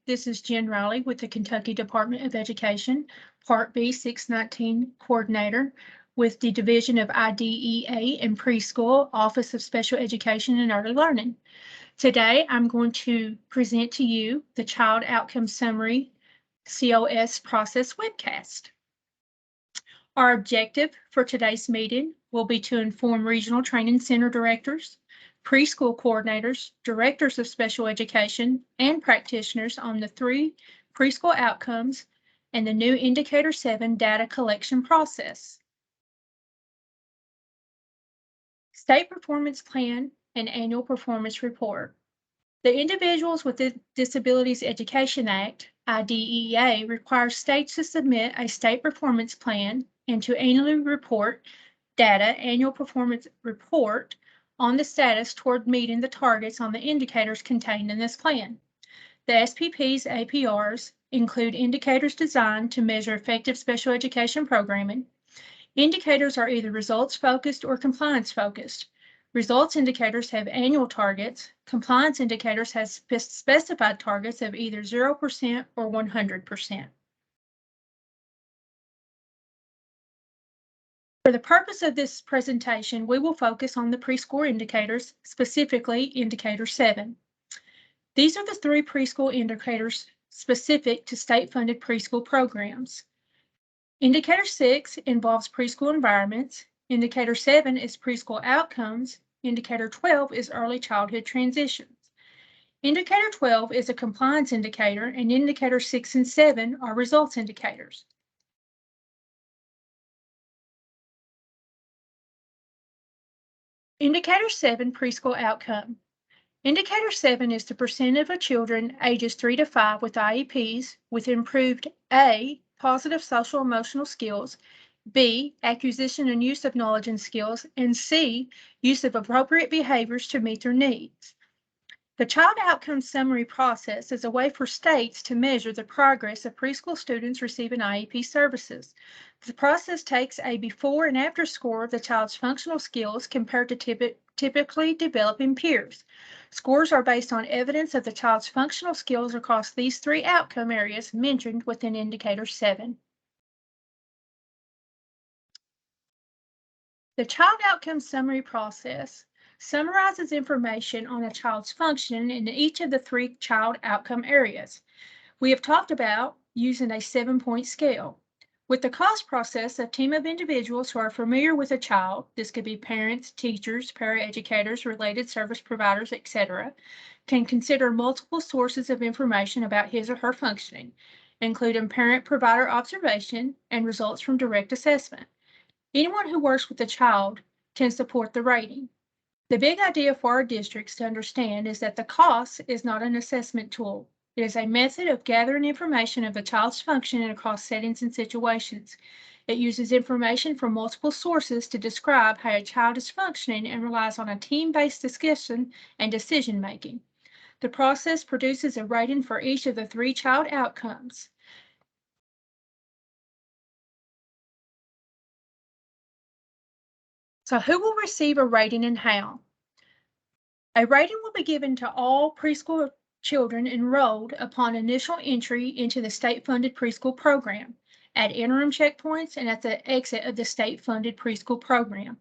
This is Jen Riley with the Kentucky Department of Education, Part B 619 Coordinator with the Division of IDEA and Preschool, Office of Special Education and Early Learning. Today, I'm going to present to you the Child Outcome Summary COS Process webcast. Our objective for today's meeting will be to inform Regional Training Center directors, preschool coordinators, directors of special education, and practitioners on the 3 preschool outcomes and the new Indicator 7 data collection process. State Performance Plan and Annual Performance Report. The Individuals with Disabilities Education Act, IDEA, requires states to submit a state performance plan and to annually report annual performance report on the status toward meeting the targets on the indicators contained in this plan. The SPP's APRs include indicators designed to measure effective special education programming. Indicators are either results-focused or compliance-focused. Results indicators have annual targets. Compliance indicators have specified targets of either 0% or 100%. For the purpose of this presentation, we will focus on the preschool indicators, specifically Indicator 7. These are the 3 preschool indicators specific to state-funded preschool programs. Indicator 6 involves preschool environments. Indicator 7 is preschool outcomes. Indicator 12 is early childhood transitions. Indicator 12 is a compliance indicator, and Indicator 6 and 7 are results indicators. Indicator 7 preschool outcome. Indicator 7 is the percent of children ages 3 to 5 with IEPs with improved A, positive social emotional skills, B, acquisition and use of knowledge and skills, and C, use of appropriate behaviors to meet their needs. The Child Outcome Summary process is a way for states to measure the progress of preschool students receiving IEP services. The process takes a before and after score of the child's functional skills compared to typically developing peers. Scores are based on evidence of the child's functional skills across these 3 outcome areas mentioned within Indicator 7. The Child Outcome Summary process summarizes information on a child's function in each of the 3 child outcome areas. We have talked about using a 7-point scale. With the COS process, a team of individuals who are familiar with a child, this could be parents, teachers, paraeducators, related service providers, etc., can consider multiple sources of information about his or her functioning, including parent-provider observation and results from direct assessment. Anyone who works with a child can support the rating. The big idea for our districts to understand is that the COS is not an assessment tool. It is a method of gathering information of a child's functioning across settings and situations. It uses information from multiple sources to describe how a child is functioning and relies on a team-based discussion and decision-making. The process produces a rating for each of the 3 child outcomes. So who will receive a rating and how? A rating will be given to all preschool children enrolled upon initial entry into the state-funded preschool program, at interim checkpoints, and at the exit of the state-funded preschool program.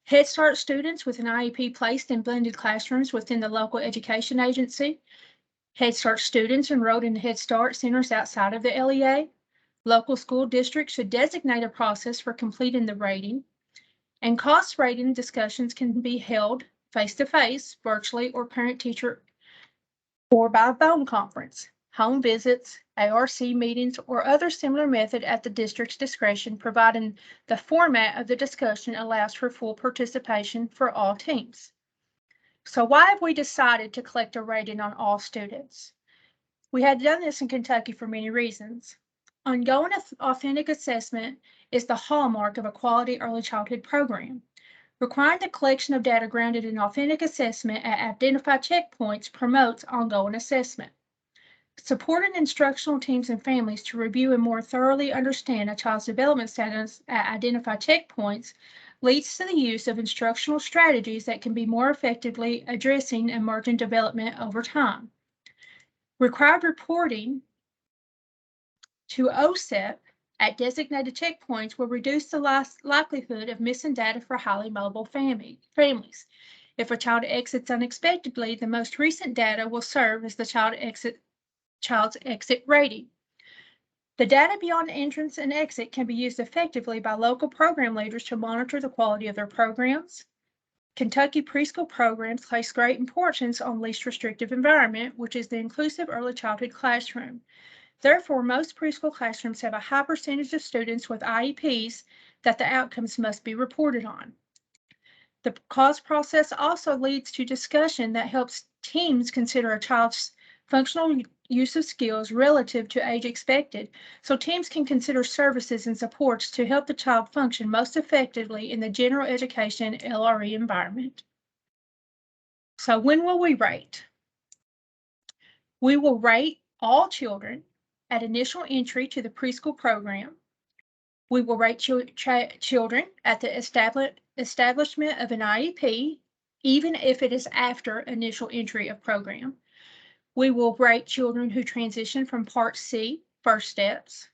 Head Start students with an IEP placed in blended classrooms within the local education agency. Head Start students enrolled in Head Start centers outside of the LEA. Local school districts should designate a process for completing the rating. And COS rating discussions can be held face-to-face, virtually, or parent-teacher, or by phone conference, home visits, ARC meetings, or other similar method at the district's discretion, providing the format of the discussion allows for full participation for all teams. So why have we decided to collect a rating on all students? We had done this in Kentucky for many reasons. Ongoing authentic assessment is the hallmark of a quality early childhood program. Requiring the collection of data grounded in authentic assessment at identified checkpoints promotes ongoing assessment. Supporting instructional teams and families to review and more thoroughly understand a child's development status at identified checkpoints leads to the use of instructional strategies that can be more effectively addressing emergent development over time. Required reporting to OSEP at designated checkpoints will reduce the likelihood of missing data for highly mobile families. If a child exits unexpectedly, the most recent data will serve as the child's exit rating. The data beyond entrance and exit can be used effectively by local program leaders to monitor the quality of their programs. Kentucky preschool programs place great importance on least restrictive environment, which is the inclusive early childhood classroom. Therefore, most preschool classrooms have a high percentage of students with IEPs that the outcomes must be reported on. The cause process also leads to discussion that helps teams consider a child's functional use of skills relative to age expected, so teams can consider services and supports to help the child function most effectively in the general education LRE environment. So when will we rate? We will rate all children at initial entry to the preschool program. We will rate children at the establishment of an IEP, even if it is after initial entry of program. We will rate children who transition from Part C, first steps.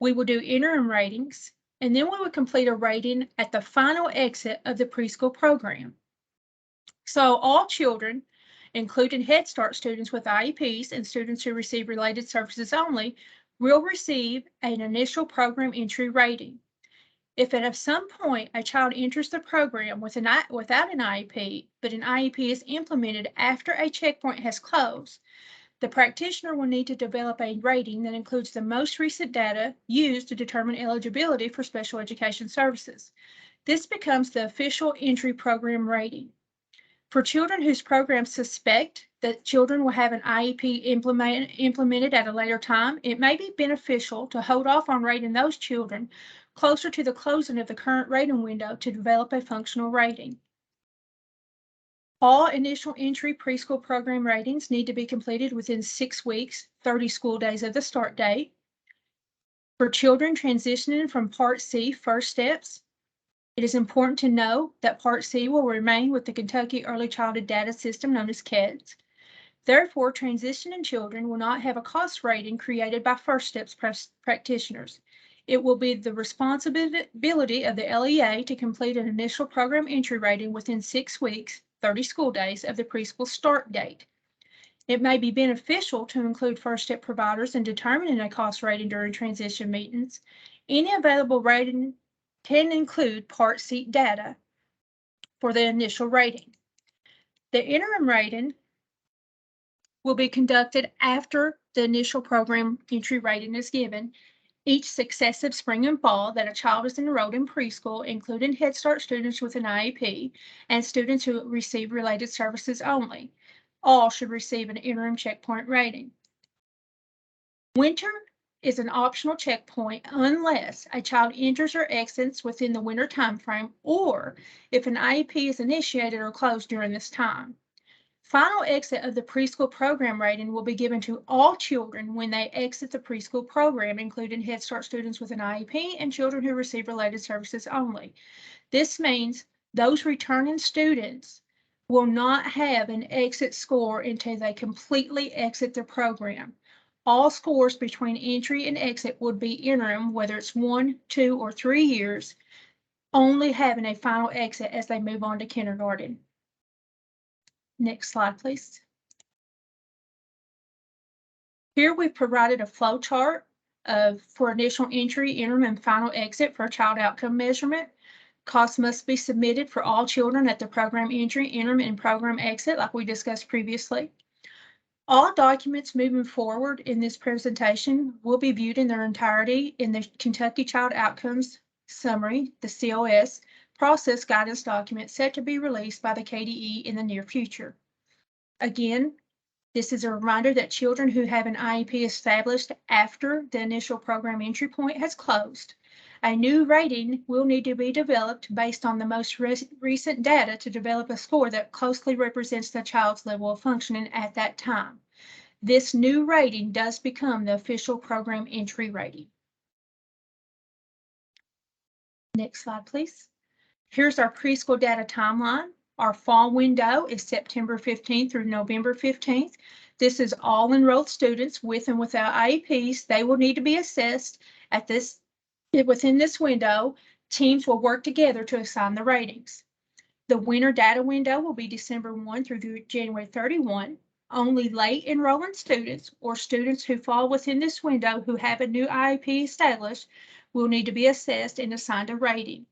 We will do interim ratings, and then we will complete a rating at the final exit of the preschool program. So all children, including Head Start students with IEPs and students who receive related services only, will receive an initial program entry rating. If at some point a child enters the program without an IEP, but an IEP is implemented after a checkpoint has closed, the practitioner will need to develop a rating that includes the most recent data used to determine eligibility for special education services. This becomes the official entry program rating. For children whose programs suspect that children will have an IEP implemented at a later time, it may be beneficial to hold off on rating those children closer to the closing of the current rating window to develop a functional rating. All initial entry preschool program ratings need to be completed within 6 weeks, 30 school days of the start date. For children transitioning from Part C, first steps, it is important to know that Part C will remain with the Kentucky Early Childhood Data System known as KEDS. Therefore, transitioning children will not have a cost rating created by First Steps practitioners. It will be the responsibility of the LEA to complete an initial program entry rating within 6 weeks, 30 school days of the preschool start date. It may be beneficial to include First Step providers in determining a cost rating during transition meetings. Any available rating can include Part C data for the initial rating. The interim rating will be conducted after the initial program entry rating is given each successive spring and fall that a child is enrolled in preschool, including Head Start students with an IEP and students who receive related services only. All should receive an interim checkpoint rating. Winter is an optional checkpoint unless a child enters or exits within the winter timeframe or if an IEP is initiated or closed during this time. Final exit of the preschool program rating will be given to all children when they exit the preschool program, including Head Start students with an IEP and children who receive related services only. This means those returning students will not have an exit score until they completely exit the program. All scores between entry and exit would be interim, whether it's 1, 2, or 3 years, only having a final exit as they move on to kindergarten. Next slide, please. Here we've provided a flow chart for initial entry, interim, and final exit for a child outcome measurement. Costs must be submitted for all children at the program entry, interim, and program exit, like we discussed previously. All documents moving forward in this presentation will be viewed in their entirety in the Kentucky Child Outcomes Summary, the COS, process guidance document set to be released by the KDE in the near future. Again, this is a reminder that children who have an IEP established after the initial program entry point has closed, a new rating will need to be developed based on the most recent data to develop a score that closely represents the child's level of functioning at that time. This new rating does become the official program entry rating. Next slide, please. Here's our preschool data timeline. Our fall window is September 15th through November 15th. This is all enrolled students with and without IEPs. They will need to be assessed within this window. Teams will work together to assign the ratings. The winter data window will be December 1 through January 31. Only late enrolling students or students who fall within this window who have a new IEP established will need to be assessed and assigned a rating.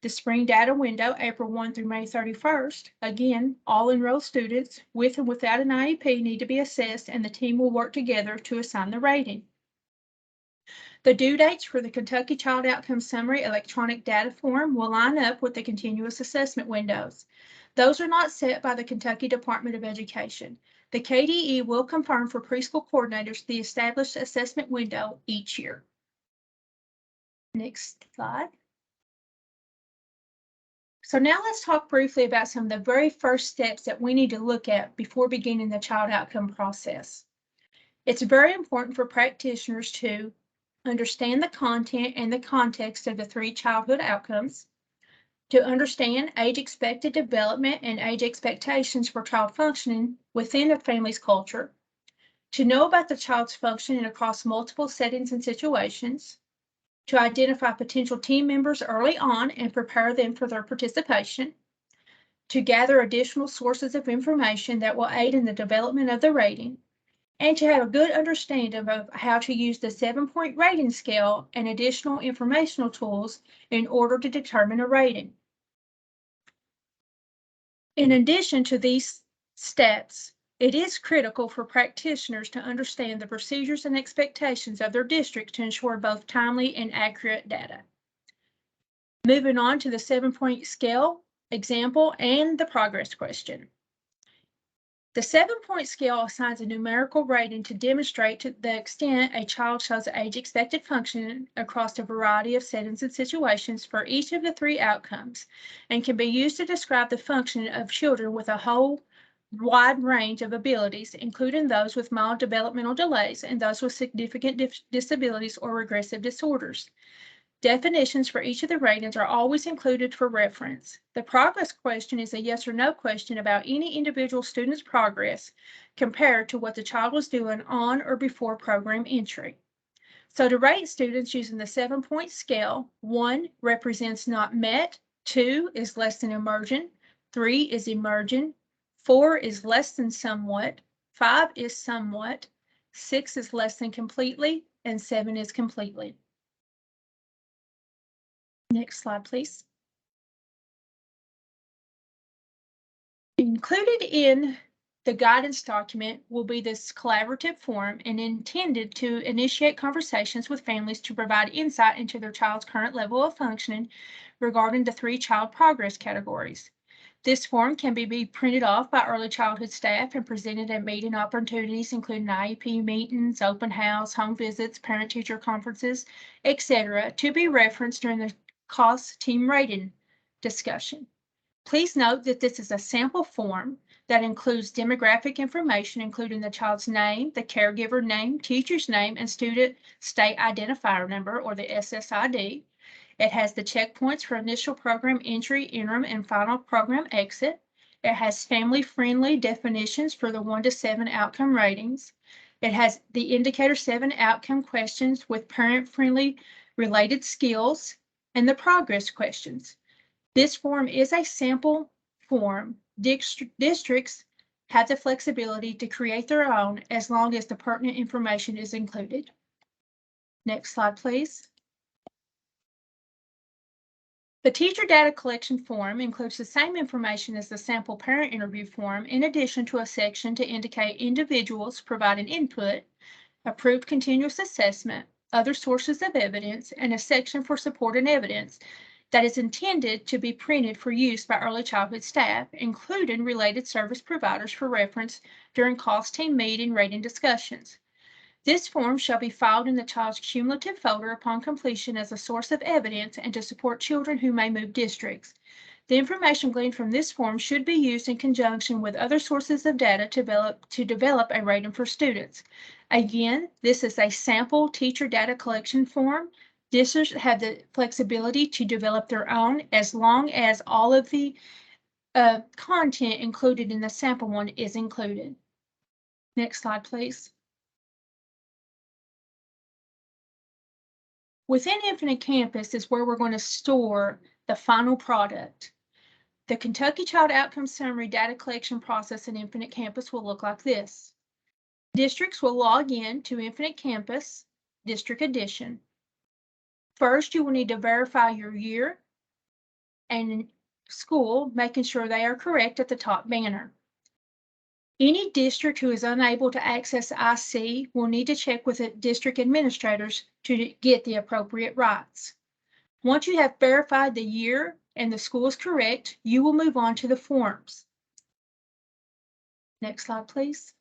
The spring data window, April 1 through May 31st. Again, all enrolled students with and without an IEP need to be assessed, and the team will work together to assign the rating. The due dates for the Kentucky Child Outcome Summary electronic data form will line up with the continuous assessment windows. Those are not set by the Kentucky Department of Education. The KDE will confirm for preschool coordinators the established assessment window each year. Next slide. So now let's talk briefly about some of the very first steps that we need to look at before beginning the child outcome process. It's very important for practitioners to understand the content and the context of the 3 childhood outcomes, to understand age-expected development and age expectations for child functioning within a family's culture, to know about the child's functioning across multiple settings and situations, to identify potential team members early on and prepare them for their participation, to gather additional sources of information that will aid in the development of the rating, and to have a good understanding of how to use the 7-point rating scale and additional informational tools in order to determine a rating. In addition to these steps, it is critical for practitioners to understand the procedures and expectations of their district to ensure both timely and accurate data. Moving on to the 7-point scale example and the progress question. The 7-point scale assigns a numerical rating to demonstrate to the extent a child shows age-expected functioning across a variety of settings and situations for each of the 3 outcomes, and can be used to describe the functioning of children with a whole wide range of abilities, including those with mild developmental delays and those with significant disabilities or regressive disorders. Definitions for each of the ratings are always included for reference. The progress question is a yes or no question about any individual student's progress compared to what the child was doing on or before program entry. So to rate students using the 7-point scale, 1 represents not met, 2 is less than emergent, 3 is emergent, 4 is less than somewhat, 5 is somewhat, 6 is less than completely, and 7 is completely. Next slide, please. Included in the guidance document will be this collaborative form and intended to initiate conversations with families to provide insight into their child's current level of functioning regarding the 3 child progress categories. This form can be printed off by early childhood staff and presented at meeting opportunities, including IEP meetings, open house, home visits, parent-teacher conferences, etc., to be referenced during the COS team rating discussion. Please note that this is a sample form that includes demographic information, including the child's name, the caregiver name, teacher's name, and student state identifier number, or the SSID. It has the checkpoints for initial program entry, interim, and final program exit. It has family-friendly definitions for the 1 to 7 outcome ratings. It has the indicator 7 outcome questions with parent-friendly related skills and the progress questions. This form is a sample form. Districts have the flexibility to create their own as long as the pertinent information is included. Next slide, please. The teacher data collection form includes the same information as the sample parent interview form, in addition to a section to indicate individuals providing input, approved continuous assessment, other sources of evidence, and a section for support and evidence that is intended to be printed for use by early childhood staff, including related service providers for reference during COS team meeting rating discussions. This form shall be filed in the child's cumulative folder upon completion as a source of evidence and to support children who may move districts. The information gleaned from this form should be used in conjunction with other sources of data to develop a rating for students. Again, this is a sample teacher data collection form. Districts have the flexibility to develop their own as long as all of the content included in the sample one is included. Next slide, please. Within Infinite Campus is where we're going to store the final product. The Kentucky Child Outcome Summary data collection process in Infinite Campus will look like this. Districts will log in to Infinite Campus District Edition. First, you will need to verify your year and school, making sure they are correct at the top banner. Any district who is unable to access IC will need to check with the district administrators to get the appropriate rights. Once you have verified the year and the school is correct, you will move on to the forms. Next slide, please.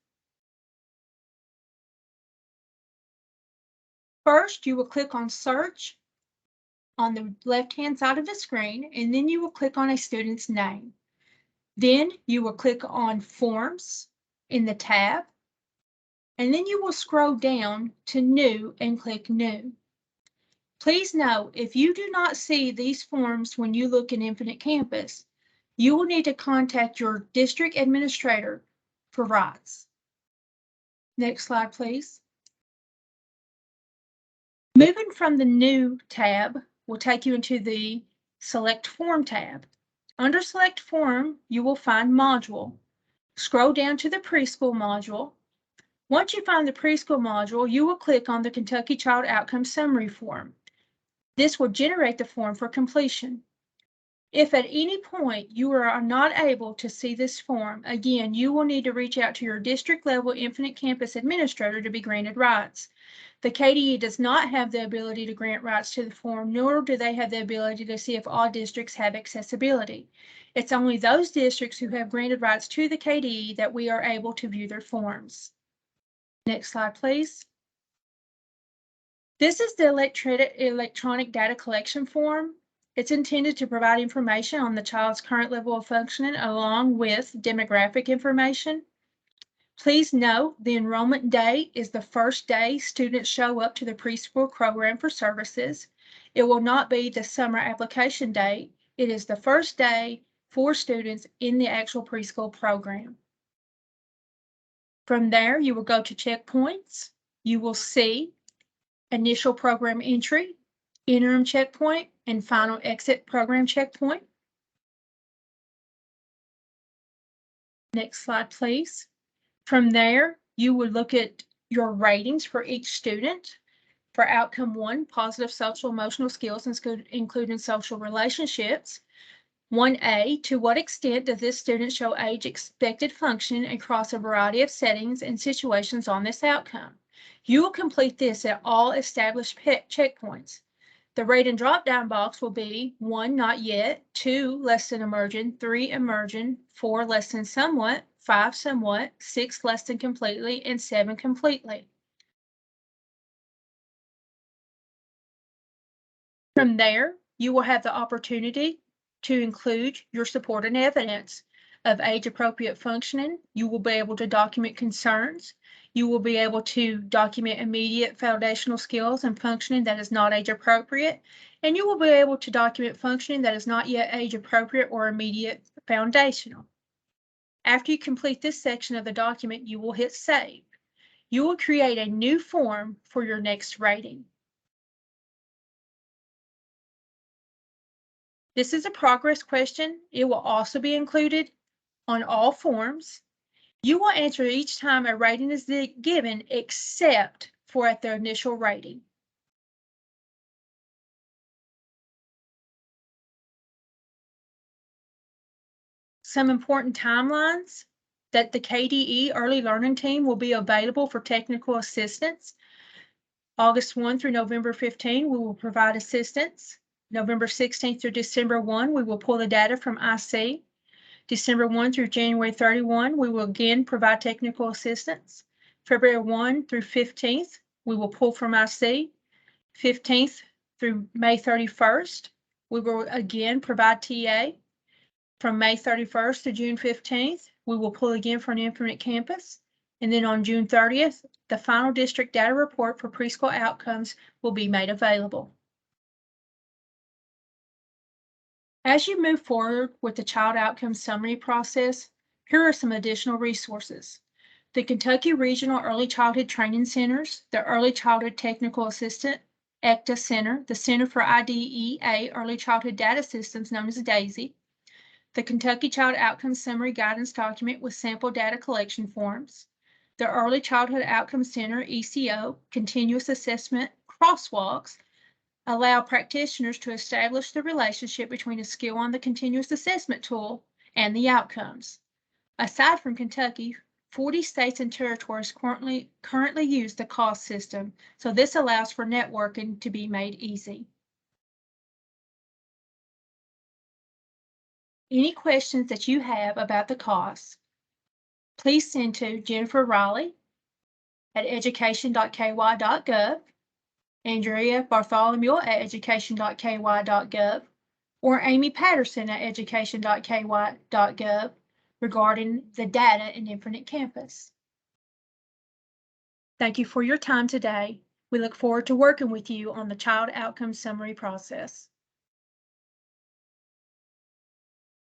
First, you will click on Search on the left-hand side of the screen, and then you will click on a student's name. Then you will click on Forms in the tab, and then you will scroll down to New and click New. Please note, if you do not see these forms when you look in Infinite Campus, you will need to contact your district administrator for rights. Next slide, please. Moving from the New tab will take you into the Select Form tab. Under Select Form, you will find Module. Scroll down to the Preschool module. Once you find the Preschool module, you will click on the Kentucky Child Outcome Summary form. This will generate the form for completion. If at any point you are not able to see this form, again, you will need to reach out to your district level Infinite Campus administrator to be granted rights. The KDE does not have the ability to grant rights to the form, nor do they have the ability to see if all districts have accessibility. It's only those districts who have granted rights to the KDE that we are able to view their forms. Next slide, please. This is the electronic data collection form. It's intended to provide information on the child's current level of functioning along with demographic information. Please note the enrollment date is the first day students show up to the preschool program for services. It will not be the summer application date. It is the first day for students in the actual preschool program. From there, you will go to checkpoints. You will see initial program entry, interim checkpoint, and final exit program checkpoint. Next slide, please. From there, you would look at your ratings for each student. For outcome 1, positive social emotional skills, including social relationships. 1A, to what extent does this student show age expected functioning across a variety of settings and situations on this outcome? You will complete this at all established checkpoints. The rate and drop-down box will be 1, not yet, 2, less than emerging, 3, emerging, 4, less than somewhat, 5, somewhat, 6, less than completely, and 7, completely. From there, you will have the opportunity to include your support and evidence of age-appropriate functioning. You will be able to document concerns. You will be able to document immediate foundational skills and functioning that is not age-appropriate, and you will be able to document functioning that is not yet age-appropriate or immediate foundational. After you complete this section of the document, you will hit Save. You will create a new form for your next rating. This is a progress question. It will also be included on all forms. You will answer each time a rating is given, except for at their initial rating. Some important timelines that the KDE Early Learning Team will be available for technical assistance. August 1 through November 15, we will provide assistance. November 16th through December 1, we will pull the data from IC. December 1 through January 31, we will again provide technical assistance. February 1 through 15th, we will pull from IC. 15th through May 31st, we will again provide TA. From May 31st to June 15th, we will pull again from Infinite Campus. And then on June 30th, the final district data report for preschool outcomes will be made available. As you move forward with the Child Outcome Summary process, here are some additional resources. The Kentucky Regional Early Childhood Training Centers, the Early Childhood Technical Assistant, ECTA Center, the Center for IDEA Early Childhood Data Systems known as DAISY, the Kentucky Child Outcome Summary Guidance Document with sample data collection forms, the Early Childhood Outcome Center ECO Continuous Assessment Crosswalks allow practitioners to establish the relationship between a skill on the continuous assessment tool and the outcomes. Aside from Kentucky, 40 states and territories currently use the COS system, so this allows for networking to be made easy. Any questions that you have about the COS, please send to Jennifer Riley at education.ky.gov, Andrea Bartholomew at education.ky.gov, or Amy Patterson at education.ky.gov regarding the data in Infinite Campus. Thank you for your time today. We look forward to working with you on the Child Outcome Summary process.